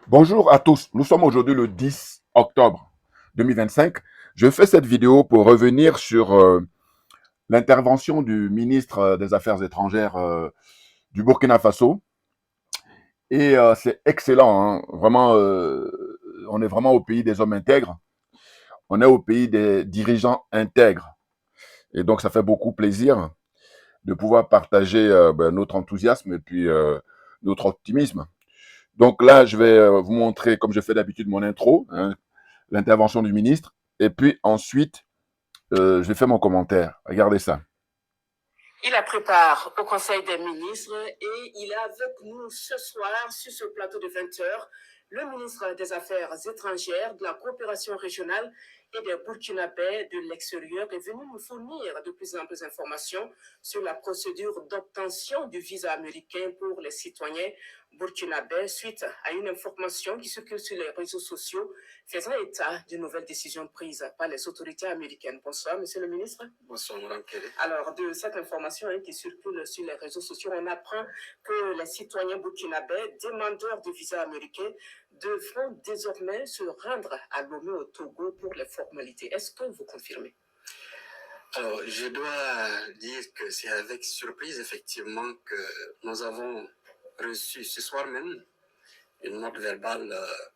Bonjour à tous, nous sommes aujourd'hui le 10 octobre 2025. Je fais cette vidéo pour revenir sur l'intervention du ministre des Affaires étrangères du Burkina Faso. Et c'est excellent, hein. Vraiment, on est vraiment au pays des hommes intègres, on est au pays des dirigeants intègres. Et donc ça fait beaucoup plaisir de pouvoir partager notre enthousiasme et puis notre optimisme. Donc là, je vais vous montrer, comme je fais d'habitude, mon intro, hein, l'intervention du ministre. Et puis ensuite, je vais faire mon commentaire. Regardez ça. Il la prépare au Conseil des ministres et il est avec nous ce soir sur ce plateau de 20 heures, le ministre des Affaires étrangères, de la coopération régionale et des Burkinabés de l'extérieur est venu nous fournir de plus en plus d'informations sur la procédure d'obtention du visa américain pour les citoyens burkinabés suite à une information qui circule sur les réseaux sociaux faisant état d'une nouvelle décision prise par les autorités américaines. Bonsoir, monsieur le ministre. Bonsoir, Madame Kelly. Alors, de cette information qui circule sur les réseaux sociaux, on apprend que les citoyens burkinabés, demandeurs de visa américain, devront désormais se rendre à Lomé au Togo pour les formalités. Est-ce que vous confirmez? Alors, je dois dire que c'est avec surprise, effectivement, que nous avons reçu ce soir même une note verbale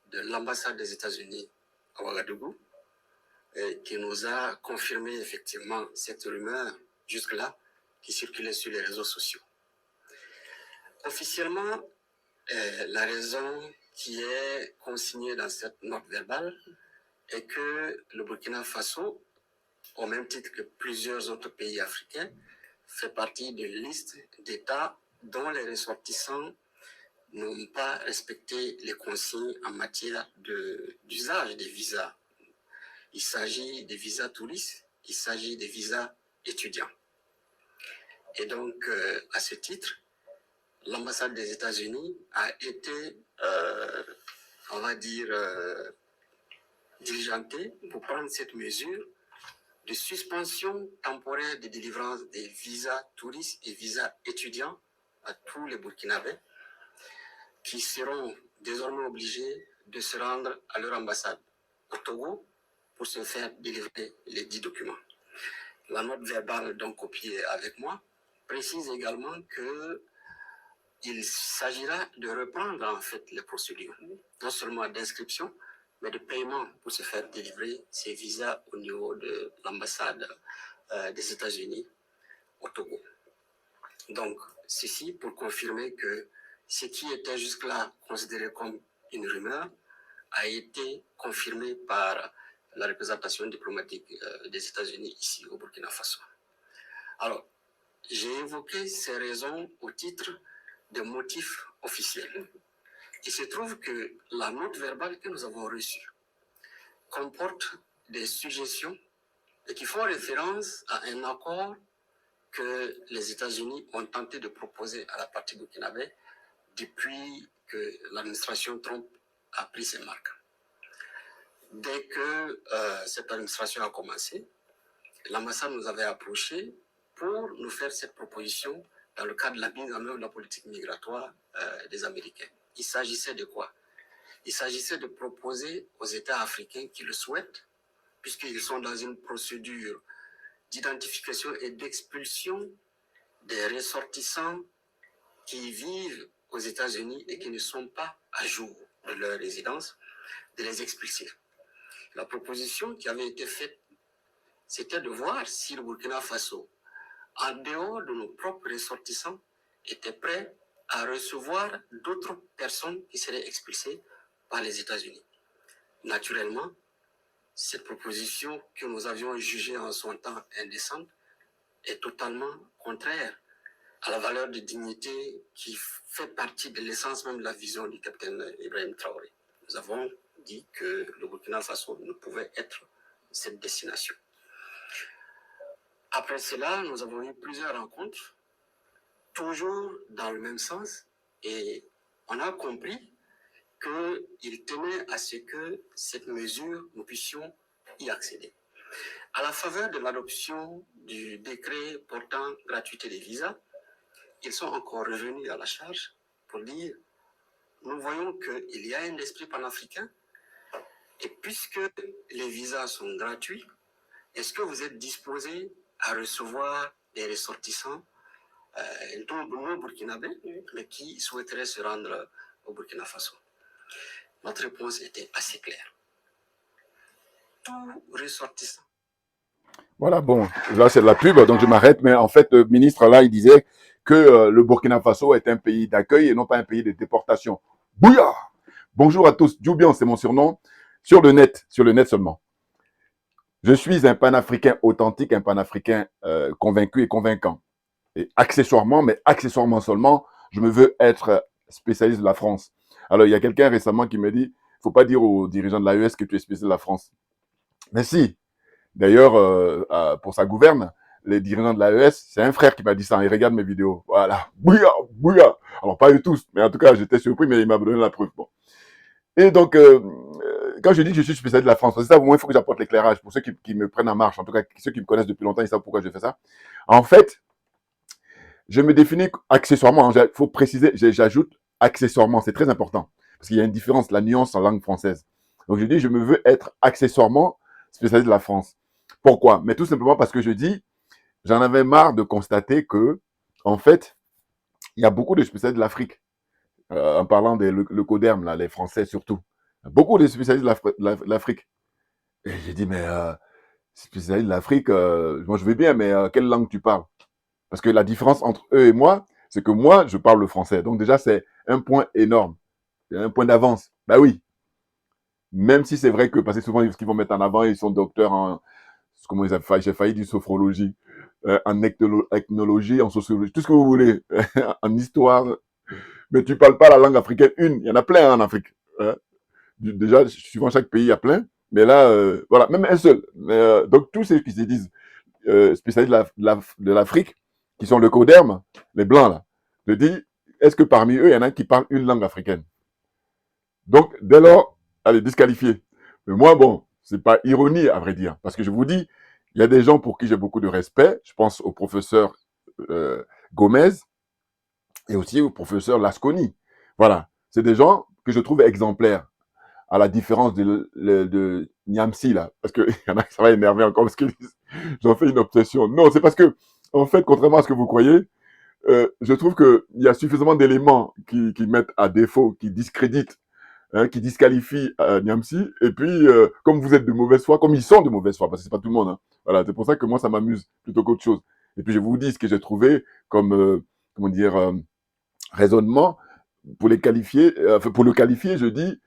de l'ambassade des États-Unis à Ouagadougou qui nous a confirmé effectivement cette rumeur jusque-là qui circulait sur les réseaux sociaux. Officiellement, la raison qui est consignée dans cette note verbale est que le Burkina Faso, au même titre que plusieurs autres pays africains, fait partie d'une liste d'États dont les ressortissants n'ont pas respecté les consignes en matière d'usage des visas. Il s'agit des visas touristes, il s'agit des visas étudiants. Et donc, à ce titre, l'ambassade des États-Unis a été, on va dire, diligentée pour prendre cette mesure de suspension temporaire de délivrance des visas touristes et visas étudiants à tous les Burkinabés qui seront désormais obligés de se rendre à leur ambassade au Togo pour se faire délivrer les 10 documents. La note verbale donc copiée avec moi précise également qu'il s'agira de reprendre en fait les procédures, non seulement d'inscription, mais de paiement pour se faire délivrer ces visas au niveau de l'ambassade des États-Unis au Togo. Donc, ceci pour confirmer que ce qui était jusque-là considéré comme une rumeur a été confirmé par la représentation diplomatique des États-Unis ici au Burkina Faso. Alors, j'ai évoqué ces raisons au titre des motifs officiels. Il se trouve que la note verbale que nous avons reçue comporte des suggestions et qui font référence à un accord que les États-Unis ont tenté de proposer à la partie burkinabé depuis que l'administration Trump a pris ses marques. Dès que cette administration a commencé, l'ambassade nous avait approchés pour nous faire cette proposition dans le cadre de la mise en œuvre de la politique migratoire des Américains. Il s'agissait de quoi? Il s'agissait de proposer aux États africains qui le souhaitent, puisqu'ils sont dans une procédure d'identification et d'expulsion des ressortissants qui vivent aux États-Unis et qui ne sont pas à jour de leur résidence, de les expulser. La proposition qui avait été faite, c'était de voir si le Burkina Faso, en dehors de nos propres ressortissants, était prêt à recevoir d'autres personnes qui seraient expulsées par les États-Unis. Naturellement, cette proposition que nous avions jugée en son temps indécente est totalement contraire à la valeur de dignité qui fait partie de l'essence même de la vision du capitaine Ibrahim Traoré. Nous avons dit que le Burkina Faso ne pouvait être cette destination. Après cela, nous avons eu plusieurs rencontres, toujours dans le même sens, et on a compris qu'il tenait à ce que cette mesure, nous puissions y accéder. À la faveur de l'adoption du décret portant gratuité des visas, ils sont encore revenus à la charge pour dire nous voyons qu'il y a un esprit panafricain. Et puisque les visas sont gratuits, est-ce que vous êtes disposé à recevoir des ressortissants non burkinabés, mais qui souhaiteraient se rendre au Burkina Faso? Notre réponse était assez claire. Tout ressortissant. Voilà, bon, là c'est de la pub, donc je m'arrête. Mais en fait, le ministre là, il disait que le Burkina Faso est un pays d'accueil et non pas un pays de déportation. Bouya! Bonjour à tous, Djoubian, c'est mon surnom, sur le net seulement. Je suis un panafricain authentique, un panafricain convaincu et convaincant. Et accessoirement, mais accessoirement seulement, je me veux être spécialiste de la France. Alors, il y a quelqu'un récemment qui me dit, il ne faut pas dire aux dirigeants de l'AES que tu es spécialiste de la France. Mais si, d'ailleurs, pour sa gouverne, les dirigeants de l'AES, c'est un frère qui m'a dit ça, il regarde mes vidéos. Voilà, bouya, bouya. Alors, pas eux tous, mais en tout cas, j'étais surpris, mais il m'a donné la preuve. Bon. Et donc, quand je dis que je suis spécialiste de la France, c'est ça, au moins, il faut que j'apporte l'éclairage. Pour ceux qui me prennent en marche, en tout cas, ceux qui me connaissent depuis longtemps, ils savent pourquoi je fais ça. En fait, je me définis accessoirement, il faut préciser, j'ajoute accessoirement, c'est très important, parce qu'il y a une différence, la nuance en langue française. Donc je dis, je me veux être accessoirement spécialiste de la France. Pourquoi? Mais tout simplement parce que je dis, j'en avais marre de constater que, en fait, il y a beaucoup de spécialistes de l'Afrique, en parlant le Coderm, là, les Français surtout. Beaucoup de spécialistes de l'Afrique. Et j'ai dit, mais spécialistes de l'Afrique, moi je veux bien, mais quelle langue tu parles? Parce que la différence entre eux et moi, c'est que moi, je parle le français. Donc déjà, c'est un point énorme. C'est un point d'avance. Bah oui. Même si c'est vrai que, parce que souvent, ce qu'ils vont mettre en avant, ils sont docteurs en, comment ils appellent, j'ai failli dire sophrologie, en ethnologie, en sociologie, tout ce que vous voulez, en histoire. Mais tu parles pas la langue africaine une. Il y en a plein en Afrique. Hein. Déjà, suivant chaque pays, il y a plein. Mais là, voilà, même un seul. Mais, donc tous ceux qui se disent spécialistes de l'Afrique, qui sont le coderme, les blancs là, je dis, est-ce que parmi eux, il y en a qui parlent une langue africaine? Donc, dès lors, allez, disqualifié. Mais moi, bon, c'est pas ironie, à vrai dire, parce que je vous dis, il y a des gens pour qui j'ai beaucoup de respect. Je pense au professeur Gomez et aussi au professeur Lasconi. Voilà, c'est des gens que je trouve exemplaires, à la différence de Niamsi, là, parce que y en a, ça va énerver encore, parce que j'en fais une obsession. Non, c'est parce que, en fait, contrairement à ce que vous croyez, je trouve qu'il y a suffisamment d'éléments qui mettent à défaut, qui discréditent, hein, qui disqualifient Niamsi. Et puis, comme vous êtes de mauvaise foi, comme ils sont de mauvaise foi, parce que c'est pas tout le monde, hein, voilà, c'est pour ça que moi, ça m'amuse plutôt qu'autre chose. Et puis, je vous dis ce que j'ai trouvé comme, comment dire, raisonnement pour les qualifier, pour le qualifier, je dis,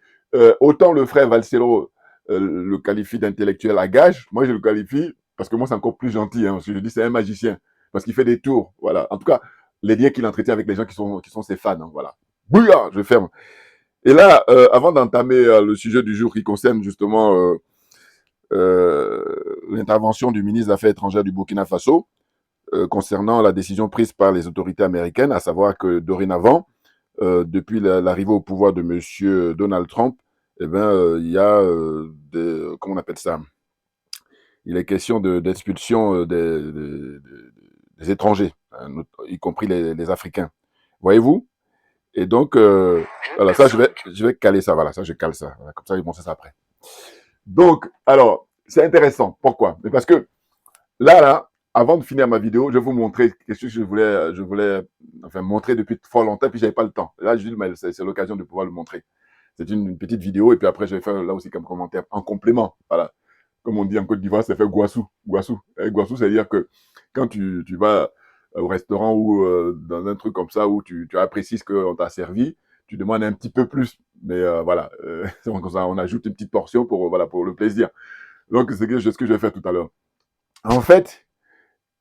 autant le frère Valcero le qualifie d'intellectuel à gage, moi je le qualifie, parce que moi c'est encore plus gentil, hein, parce que je dis c'est un magicien, parce qu'il fait des tours, voilà. En tout cas, les liens qu'il entretient avec les gens qui sont ses fans, hein, voilà. Bouillard, je ferme. Et là, avant d'entamer le sujet du jour qui concerne justement l'intervention du ministre des Affaires étrangères du Burkina Faso, concernant la décision prise par les autorités américaines, à savoir que dorénavant, depuis l'arrivée au pouvoir de M. Donald Trump, eh ben, il y a comment on appelle ça? Il est question d'expulsion des étrangers, hein, y compris les Africains. Voyez-vous? Et donc, voilà, ça, je vais caler ça, voilà, ça, je cale ça. Voilà, comme ça, ils vont faire ça après. Donc, alors, c'est intéressant. Pourquoi? Mais parce que là, avant de finir ma vidéo, je vais vous montrer quelque chose que je voulais enfin, montrer depuis fort longtemps, puis j'avais pas le temps. Là, je dis, mais c'est l'occasion de pouvoir le montrer. C'est une petite vidéo, et puis après, je vais faire là aussi comme commentaire, en complément. Voilà. Comme on dit en Côte d'Ivoire, c'est fait guassou. Guassou. Guassou, c'est-à-dire que quand tu vas au restaurant ou dans un truc comme ça, où tu apprécies ce qu'on t'a servi, tu demandes un petit peu plus. Mais voilà, comme ça, on ajoute une petite portion pour, voilà, pour le plaisir. Donc, c'est ce que je vais faire tout à l'heure. En fait,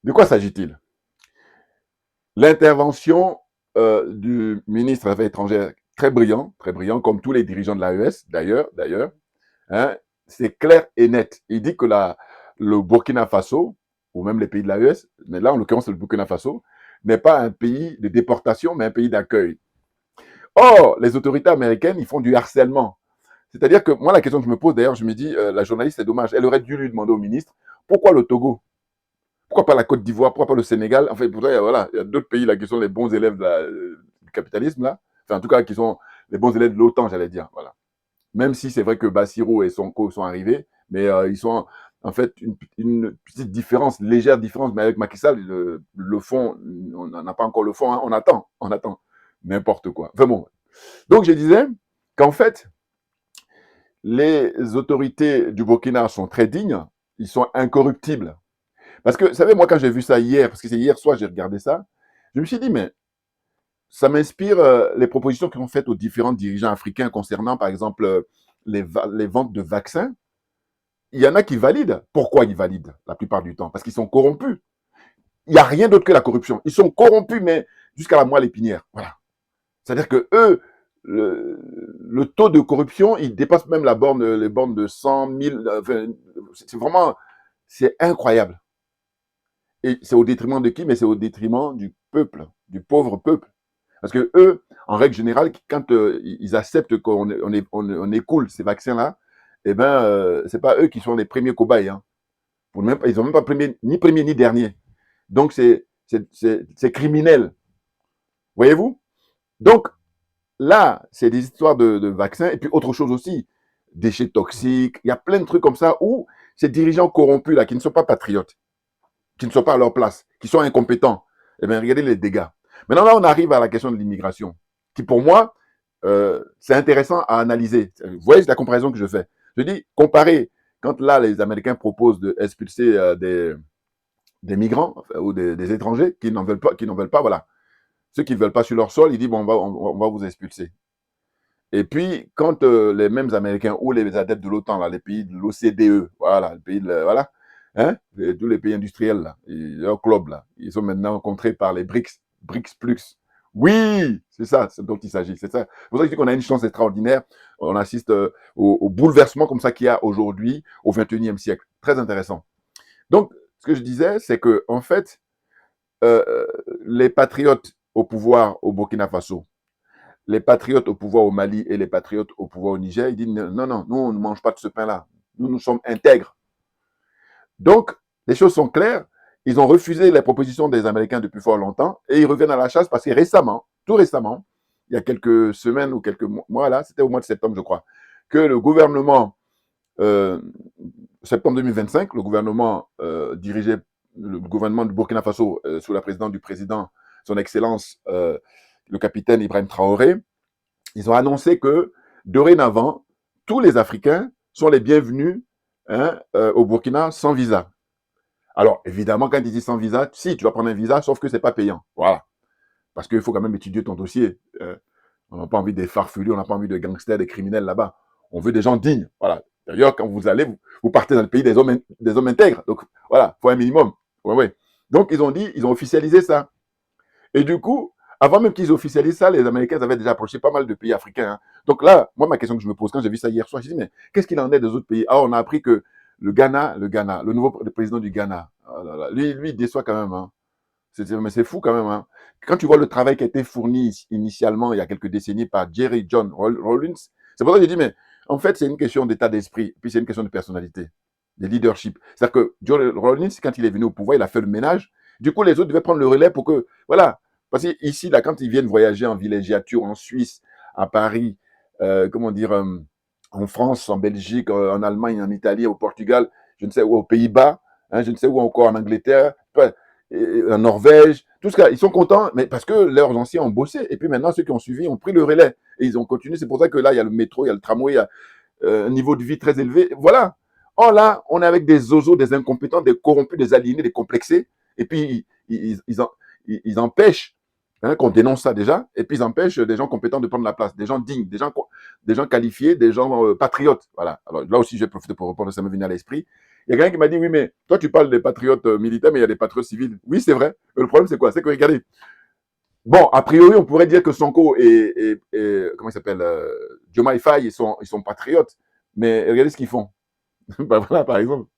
de quoi s'agit-il? L'intervention du ministre des Affaires étrangères, très brillant, comme tous les dirigeants de l'AES, d'ailleurs, hein, c'est clair et net. Il dit que le Burkina Faso, ou même les pays de l'AES, mais là, en l'occurrence, le Burkina Faso, n'est pas un pays de déportation, mais un pays d'accueil. Or, les autorités américaines, ils font du harcèlement. C'est-à-dire que moi, la question que je me pose, d'ailleurs, je me dis, la journaliste, c'est dommage, elle aurait dû lui demander au ministre, pourquoi le Togo? Pourquoi pas la Côte d'Ivoire? Pourquoi pas le Sénégal? Enfin, pourtant, voilà, il y a d'autres pays là qui sont les bons élèves du capitalisme là. Enfin, en tout cas, qui sont les bons élèves de l'OTAN, j'allais dire. Voilà. Même si c'est vrai que Bassirou et Sonko sont arrivés, mais ils sont en fait une petite différence, légère différence, mais avec Macky Sall, le fond, on n'a pas encore le fond, hein, on attend, n'importe quoi. Enfin bon. Donc je disais qu'en fait, les autorités du Burkina sont très dignes, ils sont incorruptibles. Parce que, vous savez, moi, quand j'ai vu ça hier, parce que c'est hier soir, j'ai regardé ça, je me suis dit, mais ça m'inspire les propositions qui sont faites aux différents dirigeants africains concernant, par exemple, les ventes de vaccins. Il y en a qui valident. Pourquoi ils valident la plupart du temps? Parce qu'ils sont corrompus. Il n'y a rien d'autre que la corruption. Ils sont corrompus, mais jusqu'à la moelle épinière. Voilà. C'est-à-dire que eux, le taux de corruption, il dépasse même les bornes de 100 000. C'est vraiment, c'est incroyable. Et c'est au détriment de qui? Mais c'est au détriment du peuple, du pauvre peuple. Parce que eux, en règle générale, quand ils acceptent qu'on écoule ces vaccins-là, eh ben, c'est pas eux qui sont les premiers cobayes. Hein. Ils n'ont même pas ni premier ni dernier. Donc, c'est criminel. Voyez-vous? Donc, là, c'est des histoires de vaccins. Et puis, autre chose aussi, déchets toxiques. Il y a plein de trucs comme ça où ces dirigeants corrompus, là, qui ne sont pas patriotes, qui ne sont pas à leur place, qui sont incompétents, eh bien, regardez les dégâts. Maintenant, là, on arrive à la question de l'immigration, qui, pour moi, c'est intéressant à analyser. Vous voyez la comparaison que je fais. Je dis, comparez, quand là, les Américains proposent d'expulser des migrants ou des étrangers qui n'en veulent pas, voilà. Ceux qui ne veulent pas sur leur sol, ils disent, bon, on va vous expulser. Et puis, quand les mêmes Américains ou les adeptes de l'OTAN, là, les pays de l'OCDE, voilà, voilà, hein, tous les pays industriels, là, leur club, là, ils sont maintenant rencontrés par les BRICS Plus. Oui, c'est ça dont il s'agit. C'est ça. C'est pour ça que je dis qu'on a une chance extraordinaire. On assiste au bouleversement comme ça qu'il y a aujourd'hui, au XXIe siècle. Très intéressant. Donc, ce que je disais, c'est que en fait, les patriotes au pouvoir au Burkina Faso, les patriotes au pouvoir au Mali et les patriotes au pouvoir au Niger, ils disent non, non, nous, on ne mange pas de ce pain-là. Nous sommes intègres. Donc, les choses sont claires. Ils ont refusé les propositions des Américains depuis fort longtemps et ils reviennent à la chasse parce que récemment, tout récemment, il y a quelques semaines ou quelques mois, là, c'était au mois de septembre, je crois, que le gouvernement, septembre 2025, le gouvernement le gouvernement du Burkina Faso, sous la présidence du président, son Excellence, le capitaine Ibrahim Traoré, ils ont annoncé que dorénavant, tous les Africains sont les bienvenus au Burkina sans visa. Alors, évidemment, quand ils disent sans visa, si, tu vas prendre un visa, sauf que ce n'est pas payant. Voilà. Parce qu'il faut quand même étudier ton dossier. On n'a pas envie des farfelus, on n'a pas envie de gangsters, des criminels là-bas. On veut des gens dignes. Voilà. D'ailleurs, quand vous allez, vous partez dans le pays des hommes intègres. Donc, voilà, il faut un minimum. Ouais, ouais. Donc, ils ont officialisé ça. Et du coup, avant même qu'ils officialisent ça, les Américains avaient déjà approché pas mal de pays africains. Hein. Donc là, moi, ma question que je me pose, quand j'ai vu ça hier soir, je me dis, mais qu'est-ce qu'il en est des autres pays? Ah, on a appris que le nouveau président du Ghana, oh là là, lui, il déçoit quand même. Hein. Mais c'est fou quand même. Hein. Quand tu vois le travail qui a été fourni initialement, il y a quelques décennies, par Jerry John Rawlings, c'est pour ça que j'ai dit, mais en fait, c'est une question d'état d'esprit, puis c'est une question de personnalité, de leadership. C'est-à-dire que Jerry Rawlings, quand il est venu au pouvoir, il a fait le ménage. Du coup, les autres devaient prendre le relais pour que, voilà. Parce qu'ici, là, quand ils viennent voyager en villégiature, en Suisse, à Paris, en France, en Belgique, en Allemagne, en Italie, au Portugal, je ne sais où, aux Pays-Bas, hein, je ne sais où encore, en Angleterre, en Norvège, tout ce cas, ils sont contents, mais parce que leurs anciens ont bossé. Et puis maintenant, ceux qui ont suivi ont pris le relais. Et ils ont continué. C'est pour ça que là, il y a le métro, il y a le tramway, il y a un niveau de vie très élevé. Voilà. Or là, on est avec des zozos, des incompétents, des corrompus, des aliénés, des complexés. Et puis, ils empêchent qu'on dénonce ça déjà. Et puis, ils empêchent des gens compétents de prendre la place. Des gens dignes, des gens qualifiés, des gens patriotes. Voilà. Alors là aussi, je vais profiter pour répondre, ça me vient à l'esprit. Il y a quelqu'un qui m'a dit, oui, mais toi, tu parles des patriotes militaires, mais il y a des patriotes civils. Oui, c'est vrai. Mais le problème, c'est quoi? C'est que, regardez, bon, a priori, on pourrait dire que Sonko et comment il s'appelle, Diomaye Faye, ils sont patriotes. Mais regardez ce qu'ils font. Ben voilà, par exemple.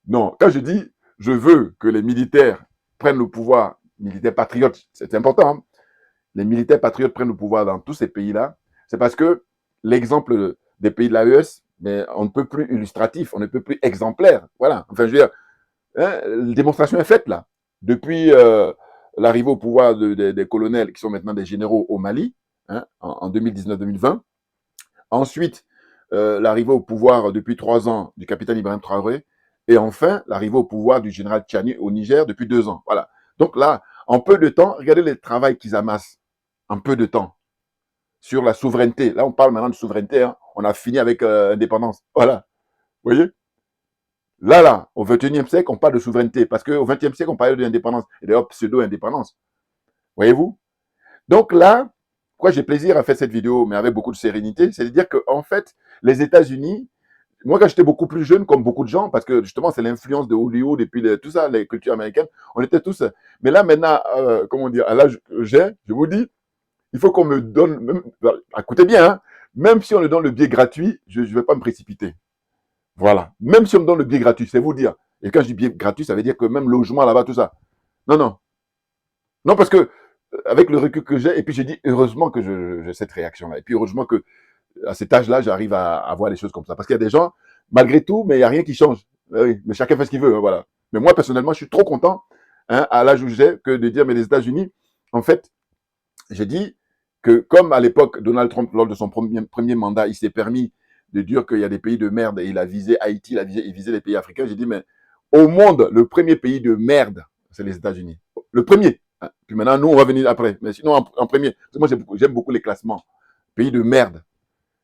Non, quand je dis, je veux que les militaires prennent le pouvoir, militaires patriotes, c'est important, hein. Les militaires patriotes prennent le pouvoir dans tous ces pays-là, c'est parce que l'exemple des pays de l'AES, mais on ne peut plus illustratif, on ne peut plus exemplaire. Voilà. Enfin, je veux dire, hein, la démonstration est faite là. Depuis l'arrivée au pouvoir des colonels qui sont maintenant des généraux au Mali, hein, en 2019-2020. Ensuite, l'arrivée au pouvoir depuis 3 ans du capitaine Ibrahim Traoré. Et enfin, l'arrivée au pouvoir du général Tchani au Niger depuis 2 ans. Voilà. Donc là, en peu de temps, regardez le travail qu'ils amassent. En peu de temps. Sur la souveraineté. Là, on parle maintenant de souveraineté. Hein. On a fini avec l'indépendance. Voilà. Vous voyez? Là, au XXIe siècle, on parle de souveraineté. Parce qu'au XXe siècle, on parlait d'indépendance. Et d'ailleurs, pseudo-indépendance. Voyez-vous? Donc là, pourquoi j'ai plaisir à faire cette vidéo, mais avec beaucoup de sérénité, c'est de dire qu'en fait, les États-Unis, moi, quand j'étais beaucoup plus jeune, comme beaucoup de gens, parce que justement, c'est l'influence de Hollywood et puis tout ça, les cultures américaines, on était tous. Mais là, maintenant, comment dire, à l'âge que j'ai, je vous dis, il faut qu'on me donne, même, écoutez bien, hein, même si on me donne le billet gratuit, je ne vais pas me précipiter. Voilà. Même si on me donne le billet gratuit, c'est vous dire. Et quand je dis billet gratuit, ça veut dire que même logement là-bas, tout ça. Non, non. Non, parce que, avec le recul que j'ai, et puis j'ai dit, heureusement que j'ai cette réaction-là. Et puis heureusement que, à cet âge-là, j'arrive à voir les choses comme ça. Parce qu'il y a des gens, malgré tout, mais il n'y a rien qui change. Oui, mais chacun fait ce qu'il veut, hein, voilà. Mais moi, personnellement, je suis trop content, hein, à l'âge où j'ai, que de dire, mais les États-Unis, en fait, j'ai dit que, comme à l'époque, Donald Trump, lors de son premier mandat, il s'est permis de dire qu'il y a des pays de merde et il a visé Haïti, il visé les pays africains. J'ai dit, mais au monde, le premier pays de merde, c'est les États-Unis. Le premier. Hein. Puis maintenant, nous, on va venir après. Mais sinon, en premier. Parce que moi, j'aime beaucoup les classements. Pays de merde.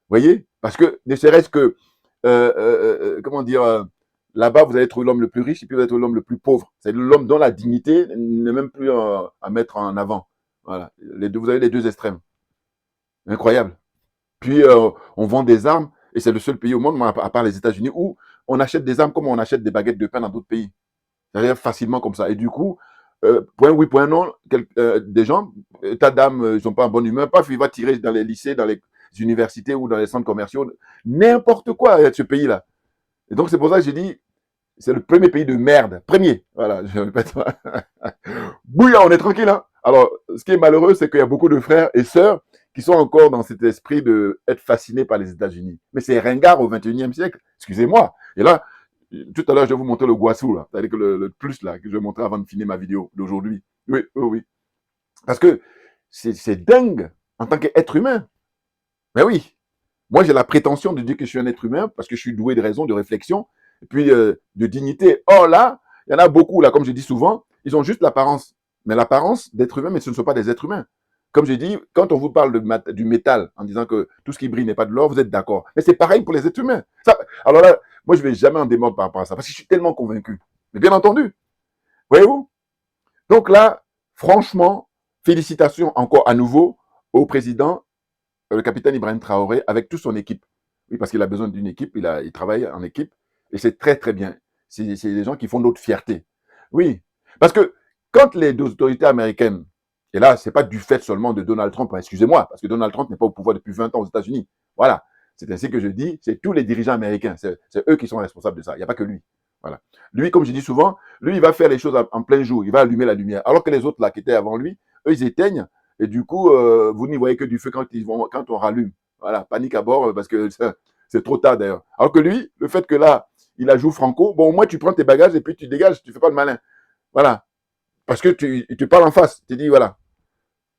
Vous voyez? Parce que, ne serait-ce que, comment dire, là-bas, vous allez trouver l'homme le plus riche et puis vous allez trouver l'homme le plus pauvre. C'est l'homme dont la dignité n'est même plus à mettre en avant. Voilà. Vous avez les deux extrêmes. Incroyable. Puis, on vend des armes et c'est le seul pays au monde, à part les États-Unis, où on achète des armes comme on achète des baguettes de pain dans d'autres pays. C'est-à-dire facilement comme ça. Et du coup, point oui, point non, des gens, état d'âme, ils sont pas en bonne humeur, paf, il va tirer dans les lycées, dans les universités ou dans les centres commerciaux, n'importe quoi, ce pays-là. Et donc, c'est pour ça que j'ai dit, c'est le premier pays de merde. Premier. Voilà, je répète. Bouillard, on est tranquille, hein. Alors, ce qui est malheureux, c'est qu'il y a beaucoup de frères et sœurs qui sont encore dans cet esprit de être fascinés par les États-Unis. Mais c'est ringard au XXIe siècle. Excusez-moi. Et là, tout à l'heure, je vais vous montrer le Guassou, là. C'est-à-dire que le plus, là, que je vais montrer avant de finir ma vidéo d'aujourd'hui. Oui, oui, oui. Parce que c'est dingue en tant qu'être humain. Mais oui. Moi, j'ai la prétention de dire que je suis un être humain parce que je suis doué de raison, de réflexion, et puis de dignité. Or là, il y en a beaucoup, là, comme je dis souvent, ils ont juste l'apparence. Mais l'apparence d'être humain, mais ce ne sont pas des êtres humains. Comme j'ai dit, quand on vous parle du métal, en disant que tout ce qui brille n'est pas de l'or, vous êtes d'accord. Mais c'est pareil pour les êtres humains. Ça, alors là, moi, je ne vais jamais en démordre par rapport à ça, parce que je suis tellement convaincu. Mais bien entendu, voyez-vous? Donc là, franchement, félicitations encore à nouveau au président, le capitaine Ibrahim Traoré, avec toute son équipe. Oui, parce qu'il a besoin d'une équipe, il travaille en équipe, et c'est très, très bien. C'est des gens qui font notre fierté. Oui, parce que quand les autorités américaines, et là, c'est pas du fait seulement de Donald Trump, excusez-moi, parce que Donald Trump n'est pas au pouvoir depuis 20 ans aux États-Unis. Voilà, c'est ainsi que je dis, c'est tous les dirigeants américains, c'est eux qui sont responsables de ça, il n'y a pas que lui. Voilà. Lui, comme je dis souvent, lui, il va faire les choses en plein jour, il va allumer la lumière, alors que les autres là qui étaient avant lui, eux, ils éteignent, et du coup, vous n'y voyez que du feu quand on rallume. Voilà, panique à bord, parce que c'est trop tard d'ailleurs. Alors que lui, le fait que là, il a joué franco, bon, au moins tu prends tes bagages et puis tu dégages, tu fais pas le malin. Voilà. Parce que tu parles en face, tu dis, voilà.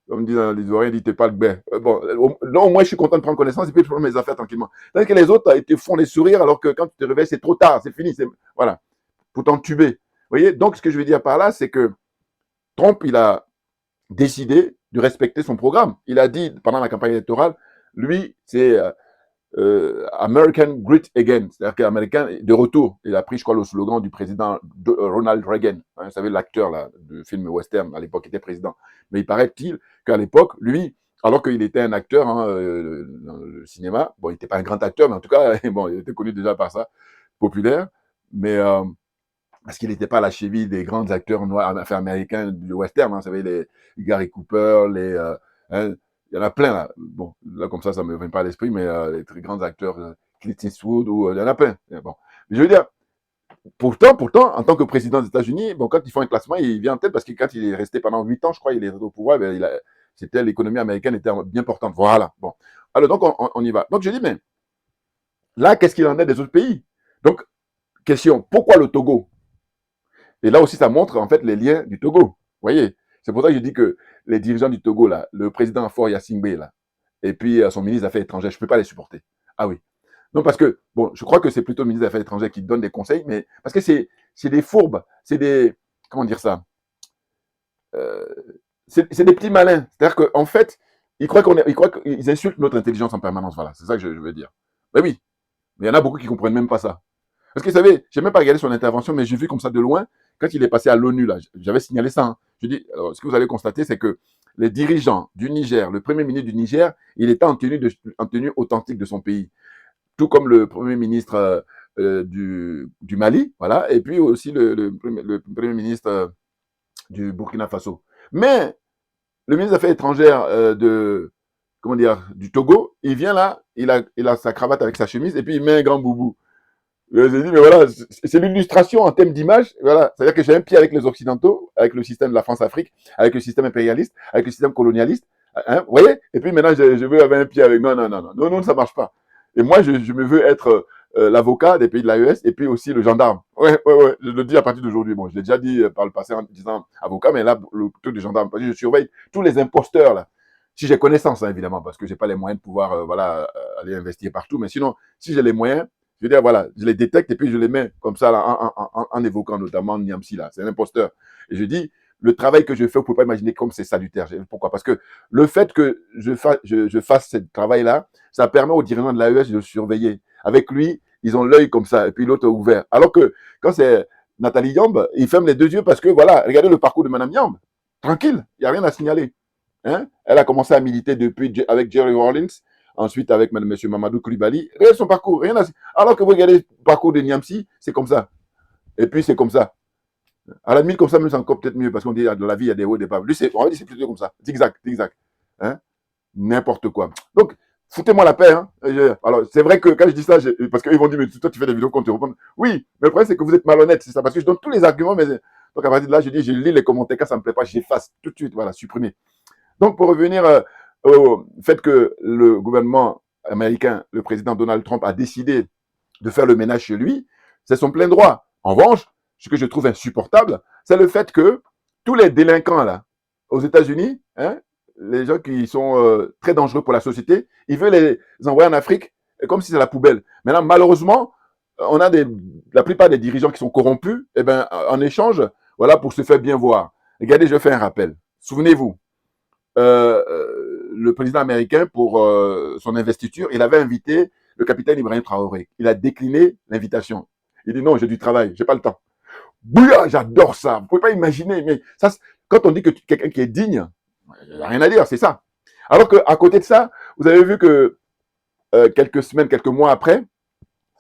Comme disent les oreilles, dit, tu parles bien. Bon, non, moi, je suis content de prendre connaissance et puis je prends mes affaires tranquillement. Tandis que les autres, ils te font les sourires alors que quand tu te réveilles, c'est trop tard, c'est fini. Voilà. Pour t'entuber. Vous voyez? Donc, ce que je veux dire par là, c'est que Trump, il a décidé de respecter son programme. Il a dit pendant la campagne électorale, lui, c'est American Great Again, c'est-à-dire qu'Américain de retour. Il a pris, je crois, le slogan du président Ronald Reagan. Hein, vous savez, l'acteur là, du film western, à l'époque, était président. Mais il paraît-il qu'à l'époque, lui, alors qu'il était un acteur hein, dans le cinéma, bon, il n'était pas un grand acteur, mais en tout cas, bon, il était connu déjà par ça, populaire, mais parce qu'il n'était pas à la cheville des grands acteurs noirs, enfin, américains du western, hein, vous savez, les Gary Cooper, hein, il y en a plein là. Bon, là comme ça ne me vient pas à l'esprit, mais les très grands acteurs, Clint Eastwood, ou il y en a plein. Bon. Mais je veux dire, pourtant, en tant que président des États-Unis, bon, quand ils font un classement, il vient en tête parce que quand il est resté pendant 8 ans, je crois, il est au pouvoir, ben, c'était l'économie américaine était bien portante. Voilà. Bon. Alors donc on y va. Donc je dis, mais là, qu'est-ce qu'il en est des autres pays? Donc, question, pourquoi le Togo? Et là aussi, ça montre en fait les liens du Togo. Vous voyez? C'est pour ça que je dis que les dirigeants du Togo, là, le président Faure Gnassingbé, là, et puis son ministre des Affaires étrangères, je ne peux pas les supporter. Ah oui. Non, parce que, bon, je crois que c'est plutôt le ministre des Affaires étrangères qui donne des conseils, mais parce que c'est des fourbes, c'est des, comment dire ça, euh, c'est des petits malins. C'est-à-dire qu'en fait, ils croient qu'ils insultent notre intelligence en permanence. Voilà, c'est ça que je veux dire. Ben oui, mais il y en a beaucoup qui ne comprennent même pas ça. Parce que vous savez, j'ai même pas regardé son intervention, mais j'ai vu comme ça de loin, quand il est passé à l'ONU, là, j'avais signalé ça. Hein. Je dis, alors, ce que vous allez constater, c'est que les dirigeants du Niger, le premier ministre du Niger, il était en tenue authentique de son pays. Tout comme le premier ministre du Mali, voilà, et puis aussi le premier ministre du Burkina Faso. Mais le ministre des Affaires étrangères comment dire, du Togo, il vient là, il a sa cravate avec sa chemise, et puis il met un grand boubou. J'ai dit, mais voilà, c'est l'illustration en termes d'image. Voilà. C'est-à-dire que j'ai un pied avec les Occidentaux, avec le système de la France-Afrique, avec le système impérialiste, avec le système colonialiste. Hein, vous voyez? Et puis maintenant, je veux avoir un pied avec. Non, non, non, non, non, non, ça marche pas. Et moi, je me veux être l'avocat des pays de l'AES et puis aussi le gendarme. Ouais, ouais, ouais. Je le dis à partir d'aujourd'hui. Bon, je l'ai déjà dit par le passé en disant avocat, mais là, le truc du gendarme. Parce que je surveille tous les imposteurs, là. Si j'ai connaissance, hein, évidemment, parce que j'ai pas les moyens de pouvoir, voilà, aller investir partout. Mais sinon, si j'ai les moyens, je veux dire, voilà, je les détecte et puis je les mets comme ça, là, en évoquant notamment Niamsi, là. C'est un imposteur. Et je dis, le travail que je fais, vous ne pouvez pas imaginer comme c'est salutaire. Pourquoi? Parce que le fait que je fasse ce travail-là, ça permet aux dirigeants de l'AES de le surveiller. Avec lui, ils ont l'œil comme ça, et puis l'autre ouvert. Alors que quand c'est Nathalie Yamb, il ferme les deux yeux parce que, voilà, regardez le parcours de Mme Yamb. Tranquille, il n'y a rien à signaler. Hein? Elle a commencé à militer avec Jerry Rawlings, ensuite avec M. Mamadou Koulibaly. Regardez son parcours, rien à... Alors que vous regardez le parcours de Niamsi, c'est comme ça. Et puis c'est comme ça. À la limite, comme ça, même c'est encore peut-être mieux, parce qu'on dit dans la vie, il y a des hauts et des bas. Lui, on va dire c'est plutôt comme ça. Zigzag, zigzag. Hein? N'importe quoi. Donc, foutez-moi la paix. Hein? Alors, c'est vrai que quand je dis ça, parce qu'ils vont dire, mais toi, tu fais des vidéos quand tu réponds. Oui, mais le problème, c'est que vous êtes malhonnête, c'est ça. Parce que je donne tous les arguments, mais donc à partir de là, je dis, je lis les commentaires, quand ça ne me plaît pas, j'efface tout de suite. Voilà, supprimer. Donc, pour revenir au fait que le gouvernement américain, le président Donald Trump, a décidé de faire le ménage chez lui, c'est son plein droit. En revanche, ce que je trouve insupportable, c'est le fait que tous les délinquants là, aux États-Unis, hein, les gens qui sont très dangereux pour la société, ils veulent les envoyer en Afrique comme si c'est la poubelle. Maintenant, malheureusement, on a la plupart des dirigeants qui sont corrompus, et ben, en échange, voilà, pour se faire bien voir. Regardez, je fais un rappel. Souvenez-vous, le président américain, pour son investiture, il avait invité le capitaine Ibrahim Traoré. Il a décliné l'invitation. Il dit non, j'ai du travail, j'ai pas le temps. Bouya, j'adore ça. Vous pouvez pas imaginer, mais ça, quand on dit que quelqu'un qui est digne, il n'y a rien à dire, c'est ça. Alors qu'à côté de ça, vous avez vu que quelques semaines, quelques mois après,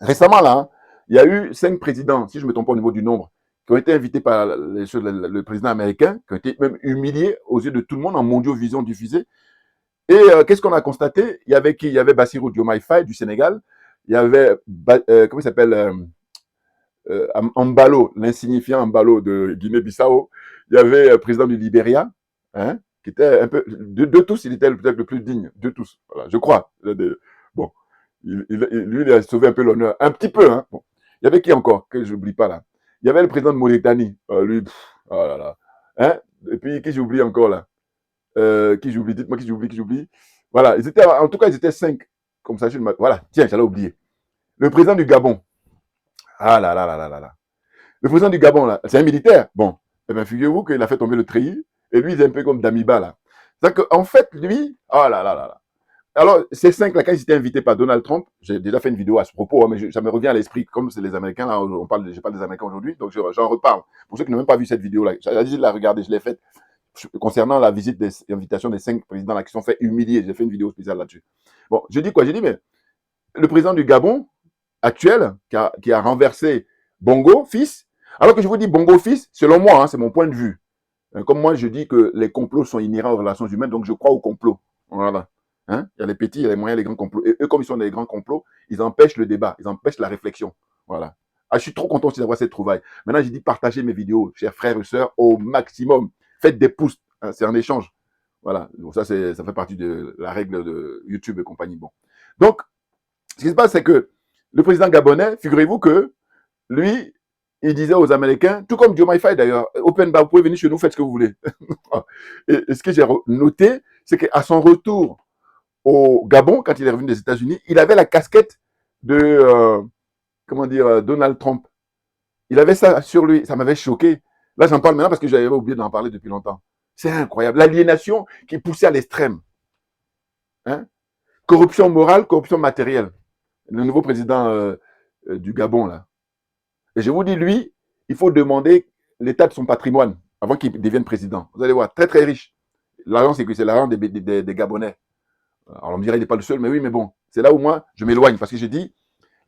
récemment là, hein, il y a eu 5 présidents, si je ne me trompe pas au niveau du nombre, qui ont été invités par le président américain, qui ont été même humiliés aux yeux de tout le monde en Mondiovision diffusée. Et qu'est-ce qu'on a constaté? Il y avait qui? Il y avait Bassirou Diomaye Faye du Sénégal, il y avait, comment il s'appelle, Ambalo, l'insignifiant Ambalo de Guinée-Bissau, il y avait le président du Libéria, hein, qui était un peu, de tous, il était peut-être le plus digne, de tous, voilà, je crois. Bon, lui, il a sauvé un peu l'honneur, un petit peu, hein. Bon. Il y avait qui encore, que je n'oublie pas là? Il y avait le président de Mauritanie, lui, oh là là, hein, et puis qui j'oublie encore là? Qui j'oublie, dites-moi qui j'oublie. Voilà, ils étaient, en tout cas, ils étaient 5, comme ça, voilà, tiens, j'allais oublier. Le président du Gabon, ah là là là là là là. Le président du Gabon, là, c'est un militaire. Bon, eh bien, figurez-vous qu'il a fait tomber le treillis, et lui, il est un peu comme Damiba, là. C'est-à-dire qu'en fait, lui, oh là là là là. Alors, ces 5-là, quand ils étaient invités par Donald Trump, j'ai déjà fait une vidéo à ce propos, hein, mais ça me revient à l'esprit, comme c'est les Américains, là, je parle des Américains aujourd'hui, donc j'en reparle. Pour ceux qui n'ont même pas vu cette vidéo-là, j'ai dit de la regarder, je l'ai faite concernant la visite des invitations des 5 présidents là, qui sont fait humilier. J'ai fait une vidéo spéciale là-dessus. Bon, je dis quoi? J'ai dit, mais le président du Gabon, actuel, qui a renversé Bongo, fils, alors que je vous dis Bongo, fils, selon moi, hein, c'est mon point de vue. Comme moi, je dis que les complots sont inhérents aux relations humaines, donc je crois aux complots. Voilà. Hein? Il y a les petits, il y a les moyens, les grands complots. Et eux, comme ils sont des grands complots, ils empêchent le débat, ils empêchent la réflexion. Voilà. Ah, je suis trop content aussi d'avoir cette trouvaille. Maintenant, j'ai dit partagez mes vidéos, chers frères et sœurs, au maximum. Faites des pouces. Hein, c'est un échange. Voilà. Donc ça fait partie de la règle de YouTube et compagnie. Bon. Donc, ce qui se passe, c'est que le président gabonais, figurez-vous que lui, il disait aux Américains, tout comme Diomaye Faye d'ailleurs, open bar, vous pouvez venir chez nous, faites ce que vous voulez. Et ce que j'ai noté, c'est qu'à son retour au Gabon, quand il est revenu des États-Unis, il avait la casquette de, comment dire, Donald Trump. Il avait ça sur lui, ça m'avait choqué. Là, j'en parle maintenant parce que j'avais oublié d'en parler depuis longtemps. C'est incroyable. L'aliénation qui est poussée à l'extrême. Hein? Corruption morale, corruption matérielle. Le nouveau président du Gabon, là. Et je vous dis, lui, il faut demander l'état de son patrimoine avant qu'il devienne président. Vous allez voir, très très riche. L'argent, c'est que c'est l'argent des Gabonais. Alors on me dirait, il n'est pas le seul, mais oui, mais bon, c'est là où moi, je m'éloigne, parce que j'ai dit,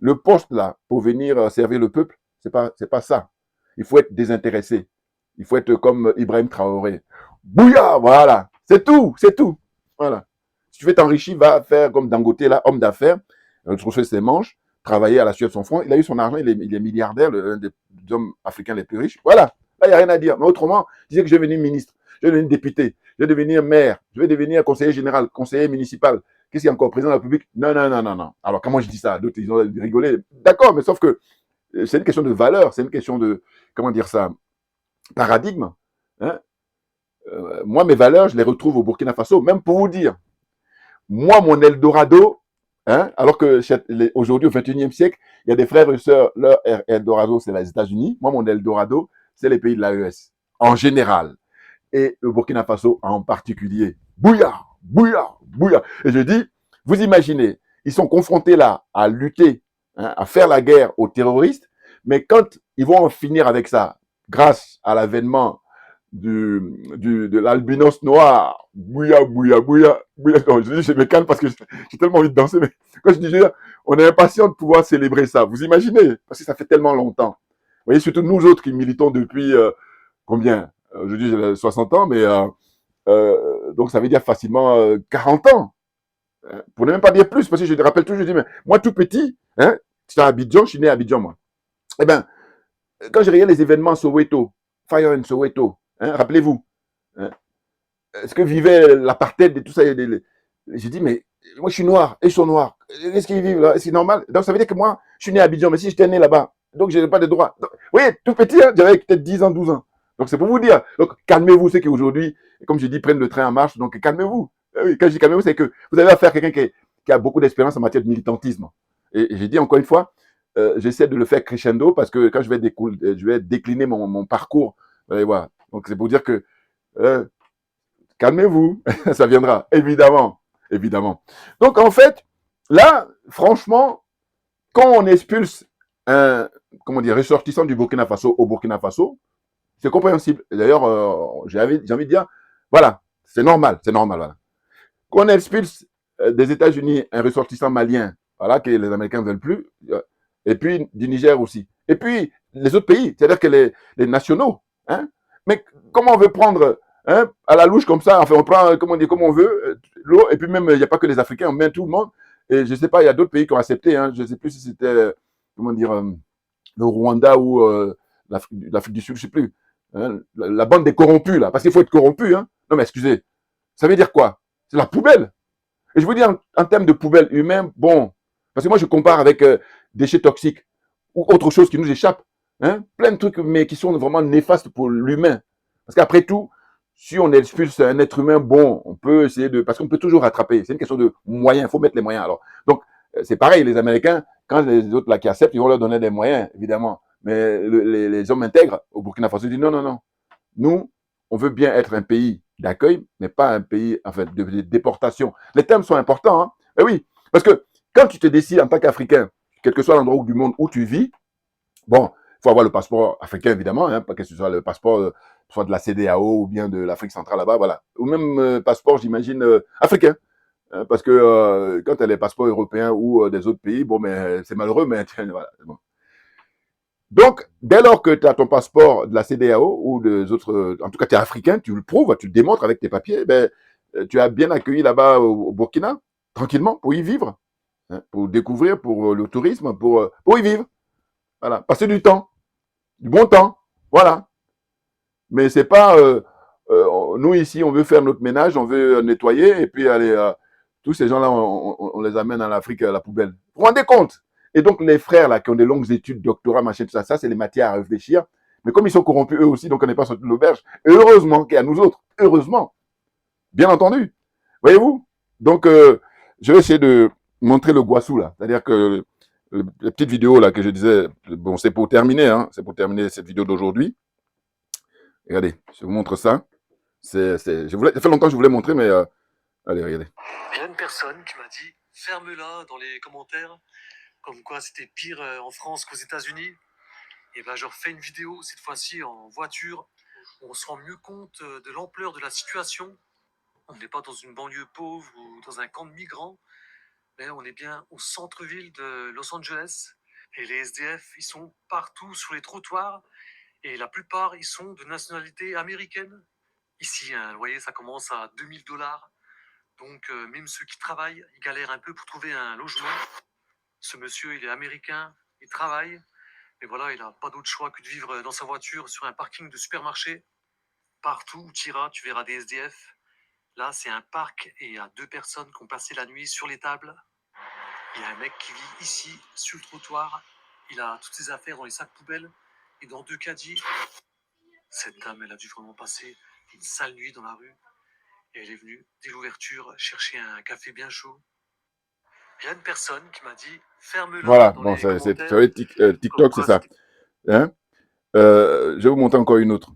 le poste là, pour venir servir le peuple, c'est pas ça. Il faut être désintéressé. Il faut être comme Ibrahim Traoré. Bouya, voilà. C'est tout, c'est tout. Voilà. Si tu veux t'enrichir, va faire comme Dangote, là, homme d'affaires, retrousser ses manches, travailler à la sueur de son front. Il a eu son argent, il est milliardaire, l'un des hommes africains les plus riches. Voilà. Là, il n'y a rien à dire. Mais autrement, je disais que je vais devenir ministre, je vais devenir député, je vais devenir maire, je vais devenir conseiller général, conseiller municipal. Qu'est-ce qu'il y a encore? Président de la République? Non, non, non, non, non. Alors, comment je dis ça? D'autres, ils ont rigolé. D'accord, mais sauf que c'est une question de valeur, c'est une question de, comment dire ça, paradigme. Hein? Moi, mes valeurs, je les retrouve au Burkina Faso, même pour vous dire. Moi, mon Eldorado, hein, alors que aujourd'hui, au XXIe siècle, il y a des frères et sœurs, leur Eldorado, c'est les États-Unis. Moi, mon Eldorado, c'est les pays de l'AES, en général. Et le Burkina Faso en particulier. Bouya, bouya, bouya. Et je dis, vous imaginez, ils sont confrontés là à lutter, hein, à faire la guerre aux terroristes, mais quand ils vont en finir avec ça, grâce à l'avènement de l'albinos noir, bouya, bouya, bouya, bouya. Non, je dis, je me calme parce que j'ai tellement envie de danser, mais quand je dis, on est impatient de pouvoir célébrer ça. Vous imaginez? Parce que ça fait tellement longtemps. Vous voyez, surtout nous autres qui militons depuis, combien? Je dis, j'ai 60 ans, mais donc ça veut dire facilement 40 ans. Pour ne même pas dire plus, parce que je te rappelle toujours, je dis, mais moi tout petit, hein, j'étais à Abidjan, je suis né à Abidjan, moi. Eh bien, quand je regarde les événements Soweto, Fire in Soweto, hein, rappelez-vous, hein, ce que vivait l'apartheid et tout ça, j'ai dit, mais moi je suis noir, et ils sont noirs, est-ce qu'ils vivent là, est-ce que c'est normal? Donc ça veut dire que moi, je suis né à Abidjan, mais si j'étais né là-bas, donc je n'ai pas de droits. Donc, vous voyez, tout petit, hein, j'avais peut-être 10 ans, 12 ans. Donc c'est pour vous dire, donc calmez-vous, ceux qui aujourd'hui, comme je dis, prennent le train en marche, donc calmez-vous. Oui, quand je dis calmez-vous, c'est que vous avez affaire à quelqu'un qui a beaucoup d'expérience en matière de militantisme. Et j'ai dit encore une fois, j'essaie de le faire crescendo parce que quand je vais décliner mon parcours, vous allez voir. Donc c'est pour dire que calmez-vous, ça viendra, évidemment, évidemment. Donc en fait, là, franchement, quand on expulse un, comment dire, ressortissant du Burkina Faso au Burkina Faso, c'est compréhensible. D'ailleurs, j'ai envie de dire, voilà, c'est normal, voilà. Quand on expulse des États-Unis un ressortissant malien, voilà, que les Américains ne veulent plus, et puis du Niger aussi. Et puis les autres pays, c'est-à-dire que les nationaux. Hein? Mais comment on veut prendre hein, à la louche comme ça, enfin on prend comme on veut, l'eau, et puis même il n'y a pas que les Africains, on met tout le monde. Et je ne sais pas, il y a d'autres pays qui ont accepté, hein, je ne sais plus si c'était, comment dire, le Rwanda ou l'Afrique du Sud, je ne sais plus. Hein, la bande des corrompus, là, parce qu'il faut être corrompu. Hein. Non mais excusez, ça veut dire quoi? C'est la poubelle. Et je vous dis, en termes de poubelle humaine, bon, parce que moi je compare avec déchets toxiques ou autre chose qui nous échappe. Hein, plein de trucs, mais qui sont vraiment néfastes pour l'humain. Parce qu'après tout, si on expulse un être humain, bon, on peut essayer de... Parce qu'on peut toujours rattraper. C'est une question de moyens. Il faut mettre les moyens. Alors, donc, c'est pareil, les Américains, quand les autres là qui acceptent, ils vont leur donner des moyens, évidemment. Mais les hommes intègres au Burkina Faso disent non, non, non. Nous, on veut bien être un pays d'accueil, mais pas un pays en fait, de déportation. Les termes sont importants. Hein. Mais oui, parce que quand tu te décides en tant qu'Africain, quel que soit l'endroit du monde où tu vis, bon, il faut avoir le passeport africain, évidemment, hein, pas que ce soit le passeport soit de la CEDEAO ou bien de l'Afrique centrale là-bas, voilà. Ou même passeport, j'imagine, africain. Hein, parce que quand tu as les passeports européens ou des autres pays, bon, mais c'est malheureux, mais voilà. Bon. Donc, dès lors que tu as ton passeport de la CEDEAO ou des autres, en tout cas tu es africain, tu le prouves, tu le démontres avec tes papiers, ben, tu as bien accueilli là-bas au Burkina, tranquillement, pour y vivre, hein, pour découvrir, pour le tourisme, pour y vivre. Voilà, passer du temps, du bon temps, voilà. Mais c'est pas, nous ici, on veut faire notre ménage, on veut nettoyer, et puis aller, tous ces gens-là, on les amène en Afrique à la poubelle. Vous vous rendez compte? Et donc, les frères, là, qui ont des longues études, doctorat, machin, tout ça, ça, c'est les matières à réfléchir. Mais comme ils sont corrompus eux aussi, donc on n'est pas sur l'auberge, heureusement qu'il y a nous autres, heureusement, bien entendu. Voyez-vous? Donc, je vais essayer de montrer le Guassou, là. C'est-à-dire que la petite vidéo, là, que je disais, bon, c'est pour terminer, hein. C'est pour terminer cette vidéo d'aujourd'hui. Regardez, je vous montre ça. Ça fait longtemps que je voulais montrer, mais allez, regardez. Il y a une personne qui m'a dit, ferme-la dans les commentaires, comme quoi c'était pire en France qu'aux États-Unis. Et ben, je refais une vidéo, cette fois-ci en voiture, où on se rend mieux compte de l'ampleur de la situation. On n'est pas dans une banlieue pauvre ou dans un camp de migrants, mais on est bien au centre-ville de Los Angeles. Et les SDF, ils sont partout sur les trottoirs, et la plupart, ils sont de nationalité américaine. Ici, un loyer, ça commence à 2000 $. Donc, même ceux qui travaillent, ils galèrent un peu pour trouver un logement. Ce monsieur, il est américain, il travaille, mais voilà, il n'a pas d'autre choix que de vivre dans sa voiture sur un parking de supermarché. Partout où tu iras, tu verras des SDF. Là, c'est un parc et il y a 2 personnes qui ont passé la nuit sur les tables. Il y a un mec qui vit ici, sur le trottoir. Il a toutes ses affaires dans les sacs poubelles et dans 2 caddies. Cette dame, elle a dû vraiment passer une sale nuit dans la rue. Et elle est venue, dès l'ouverture, chercher un café bien chaud. Il y a une personne qui m'a dit, ferme-le Voilà, dans bon, les c'est commentaires. TikTok, c'est ça. Hein? Je vais vous montrer encore une autre.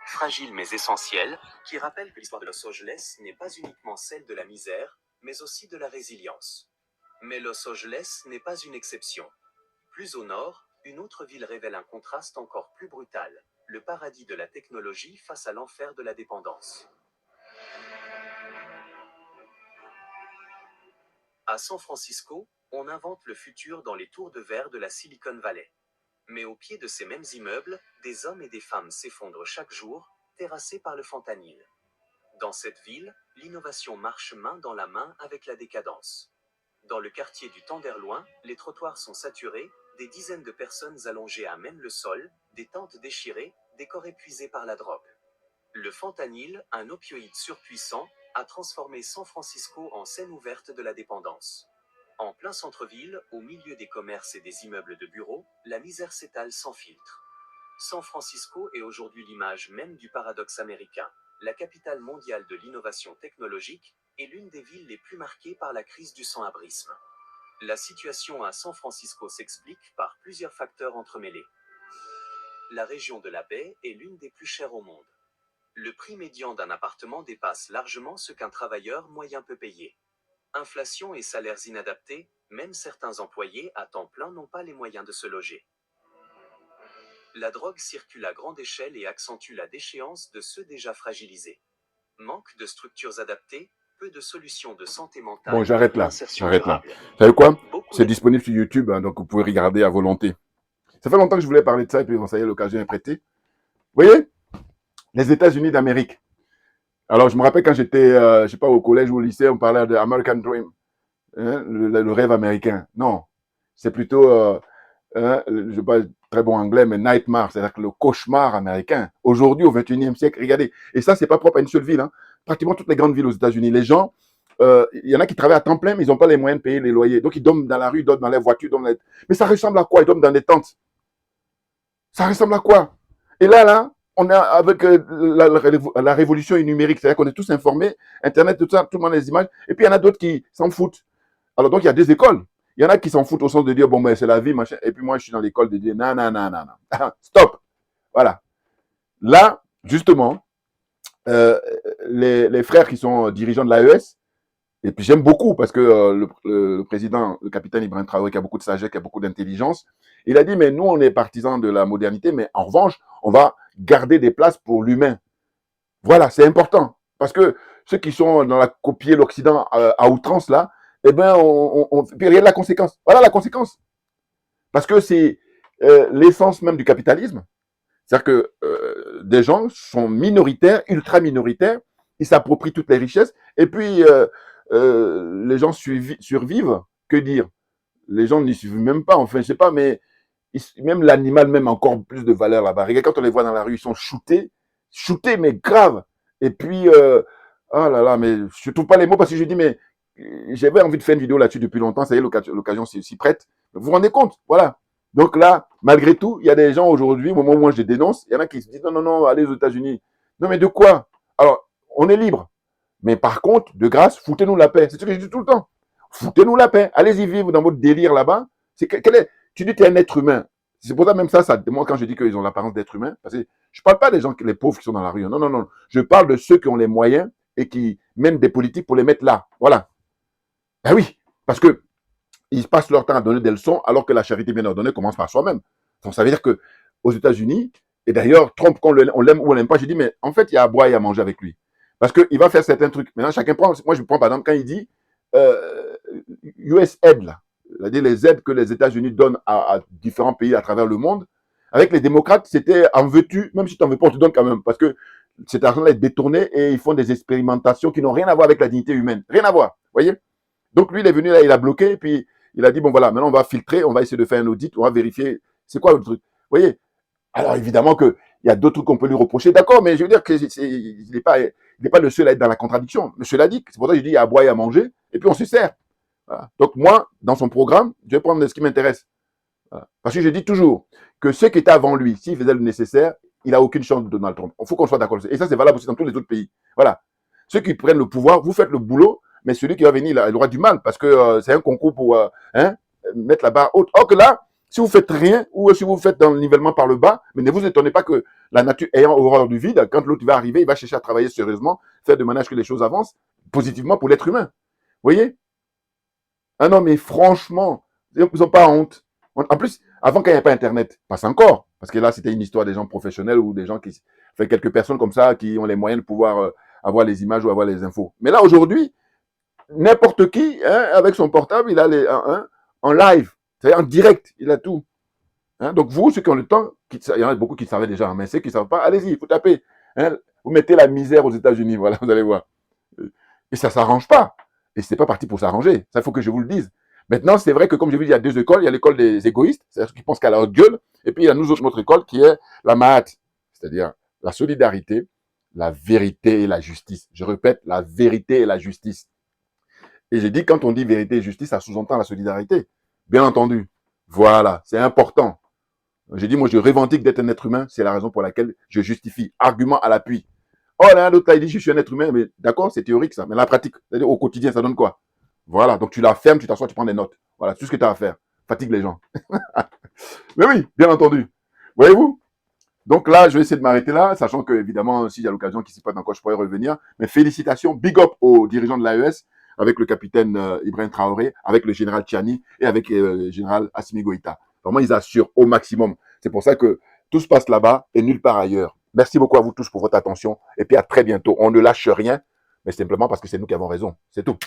Fragile mais essentiel, qui rappelle que l'histoire de Los Angeles n'est pas uniquement celle de la misère, mais aussi de la résilience. Mais Los Angeles n'est pas une exception. Plus au nord, une autre ville révèle un contraste encore plus brutal, le paradis de la technologie face à l'enfer de la dépendance. À San Francisco, on invente le futur dans les tours de verre de la Silicon Valley. Mais au pied de ces mêmes immeubles, des hommes et des femmes s'effondrent chaque jour, terrassés par le fentanyl. Dans cette ville, l'innovation marche main dans la main avec la décadence. Dans le quartier du Tenderloin, les trottoirs sont saturés, des dizaines de personnes allongées à même le sol, des tentes déchirées, des corps épuisés par la drogue. Le fentanyl, un opioïde surpuissant, a transformé San Francisco en scène ouverte de la dépendance. En plein centre-ville, au milieu des commerces et des immeubles de bureaux, la misère s'étale sans filtre. San Francisco est aujourd'hui l'image même du paradoxe américain. La capitale mondiale de l'innovation technologique est l'une des villes les plus marquées par la crise du sans-abrisme. La situation à San Francisco s'explique par plusieurs facteurs entremêlés. La région de la baie est l'une des plus chères au monde. Le prix médian d'un appartement dépasse largement ce qu'un travailleur moyen peut payer. Inflation et salaires inadaptés, même certains employés à temps plein n'ont pas les moyens de se loger. La drogue circule à grande échelle et accentue la déchéance de ceux déjà fragilisés. Manque de structures adaptées, peu de solutions de santé mentale. Bon, j'arrête là. Insertion J'arrête là. durable. Vous savez quoi? Beaucoup C'est de- disponible sur YouTube, hein, donc vous pouvez regarder à volonté. Ça fait longtemps que je voulais parler de ça, et puis bon, ça y est, l'occasion est prêtée. Vous voyez? Les États-Unis d'Amérique. Alors, je me rappelle quand j'étais, je sais pas, au collège ou au lycée, on parlait de American Dream, hein, le rêve américain. Non, c'est plutôt, je sais pas très bon anglais, mais nightmare, c'est-à-dire que le cauchemar américain. Aujourd'hui, au 21e siècle, regardez. Et ça, c'est pas propre à une seule ville, hein. Pratiquement toutes les grandes villes aux États-Unis. Les gens, il y en a qui travaillent à temps plein, mais ils n'ont pas les moyens de payer les loyers. Donc, ils dorment dans la rue, ils dorment dans les voitures, mais ça ressemble à quoi? Ils dorment dans des tentes. Ça ressemble à quoi? Et là, on est avec la révolution numérique, c'est-à-dire qu'on est tous informés, Internet, tout ça, tout le monde a les images, et puis il y en a d'autres qui s'en foutent. Alors donc il y a deux écoles. Il y en a qui s'en foutent au sens de dire, bon, ben c'est la vie, machin, et puis moi je suis dans l'école de dire, non, non, non, non, non, stop. Voilà. Là, justement, les frères qui sont dirigeants de l'AES, et puis j'aime beaucoup parce que le président, le capitaine Ibrahim Traoré, qui a beaucoup de sagesse, qui a beaucoup d'intelligence, il a dit, mais nous, on est partisans de la modernité, mais en revanche, on va garder des places pour l'humain. Voilà, c'est important. Parce que ceux qui sont dans la copier l'Occident à outrance, là, eh ben, puis regarde la conséquence. Voilà la conséquence. Parce que c'est l'essence même du capitalisme. C'est-à-dire que des gens sont minoritaires, ultra minoritaires, ils s'approprient toutes les richesses, et puis les gens survivent. Que dire? Les gens n'y suivent même pas, enfin, je sais pas, mais même l'animal, même encore plus de valeur là-bas. Regarde, quand on les voit dans la rue, ils sont shootés, mais grave. Et puis, oh là là, mais je trouve pas les mots parce que je dis, mais j'avais envie de faire une vidéo là-dessus depuis longtemps, ça y est, l'occasion s'y prête. Vous vous rendez compte? Voilà. Donc là, malgré tout, il y a des gens aujourd'hui, au moment où moi je dénonce, il y en a qui se disent, non, non, non, allez aux États-Unis. Non, mais de quoi? Alors, on est libre. Mais par contre, de grâce, foutez-nous la paix. C'est ce que je dis tout le temps. Foutez-nous la paix. Allez-y vivre dans votre délire là-bas. Tu dis que tu es un être humain. C'est pour ça même ça démontre quand je dis qu'ils ont l'apparence d'être humains. Parce que je parle pas des gens, les pauvres qui sont dans la rue. Non, non, non. Je parle de ceux qui ont les moyens et qui mènent des politiques pour les mettre là. Voilà. Ben oui. Parce que ils passent leur temps à donner des leçons alors que la charité bien ordonnée commence par soi-même. Donc ça veut dire que aux États-Unis, et d'ailleurs, Trump, on l'aime ou on l'aime pas, j'ai dit, mais en fait, il y a à boire et à manger avec lui. Parce qu'il va faire certains trucs. Maintenant, chacun prend. Moi, je prends par exemple quand il dit USAID, là, c'est-à-dire les aides que les États-Unis donnent à différents pays à travers le monde. Avec les démocrates, c'était en veux-tu, même si tu n'en veux pas, on te donne quand même. Parce que cet argent-là est détourné et ils font des expérimentations qui n'ont rien à voir avec la dignité humaine. Rien à voir. Vous voyez? Donc lui, il est venu là, il a bloqué, et puis il a dit, bon voilà, maintenant on va filtrer, on va essayer de faire un audit, on va vérifier c'est quoi le truc. Vous voyez? Alors évidemment qu'il y a d'autres trucs qu'on peut lui reprocher, d'accord, mais je veux dire qu'il n'est pas le seul à être dans la contradiction. Monsieur l'a dit, c'est pour ça que je dis, il y a à boire et à manger, et puis on se sert. Voilà. Donc moi, dans son programme, je vais prendre ce qui m'intéresse. Voilà. Parce que je dis toujours que ceux qui étaient avant lui, s'il faisait le nécessaire, il n'a aucune chance de Donald Trump. Il faut qu'on soit d'accord. Et ça, c'est valable aussi dans tous les autres pays. Voilà. Ceux qui prennent le pouvoir, vous faites le boulot, mais celui qui va venir, il aura du mal, parce que c'est un concours pour mettre la barre haute. Or que là, si vous faites rien, ou si vous faites dans le nivellement par le bas, mais ne vous étonnez pas que la nature ayant horreur du vide, quand l'autre va arriver, il va chercher à travailler sérieusement, faire de manière à ce que les choses avancent positivement pour l'être humain. Vous voyez? Ah non, mais franchement, ils n'ont pas honte. En plus, avant, quand il n'y avait pas Internet, passe encore, parce que là, c'était une histoire des gens professionnels ou des gens qui, enfin, quelques personnes comme ça qui ont les moyens de pouvoir avoir les images ou avoir les infos. Mais là, aujourd'hui, n'importe qui, avec son portable, il a en live, c'est-à-dire en direct, il a tout. Donc vous, ceux qui ont le temps, il y en a beaucoup qui savaient déjà, mais ceux qui ne savent pas, allez-y, il faut taper. Vous mettez la misère aux États-Unis, voilà, vous allez voir. Et ça ne s'arrange pas. Et ce n'est pas parti pour s'arranger. Ça, il faut que je vous le dise. Maintenant, c'est vrai que, comme je vous dis, il y a deux écoles. Il y a l'école des égoïstes, c'est-à-dire ceux qui pensent qu'à leur gueule. Et puis, il y a nous autres, notre école, qui est la Mahat, c'est-à-dire la solidarité, la vérité et la justice. Je répète, la vérité et la justice. Et j'ai dit, quand on dit vérité et justice, ça sous-entend la solidarité. Bien entendu. Voilà, c'est important. J'ai dit, moi, je revendique d'être un être humain. C'est la raison pour laquelle je justifie. Argument à l'appui. Oh là, l'autre là, il dit, je suis un être humain. Mais d'accord, c'est théorique ça. Mais la pratique, c'est-à-dire au quotidien, ça donne quoi? Voilà, donc tu la fermes, tu t'assois, tu prends des notes. Voilà, c'est tout ce que tu as à faire. Fatigue les gens. Mais oui, bien entendu. Voyez-vous? Donc là, je vais essayer de m'arrêter là, sachant que, évidemment, s'il y a l'occasion qui s'y passe encore, je pourrais revenir. Mais félicitations, big up aux dirigeants de l'AES, avec le capitaine Ibrahim Traoré, avec le général Tchiani et avec le général Assimi Goïta. Vraiment, ils assurent au maximum. C'est pour ça que tout se passe là-bas et nulle part ailleurs. Merci beaucoup à vous tous pour votre attention. Et puis à très bientôt. On ne lâche rien, mais simplement parce que c'est nous qui avons raison. C'est tout.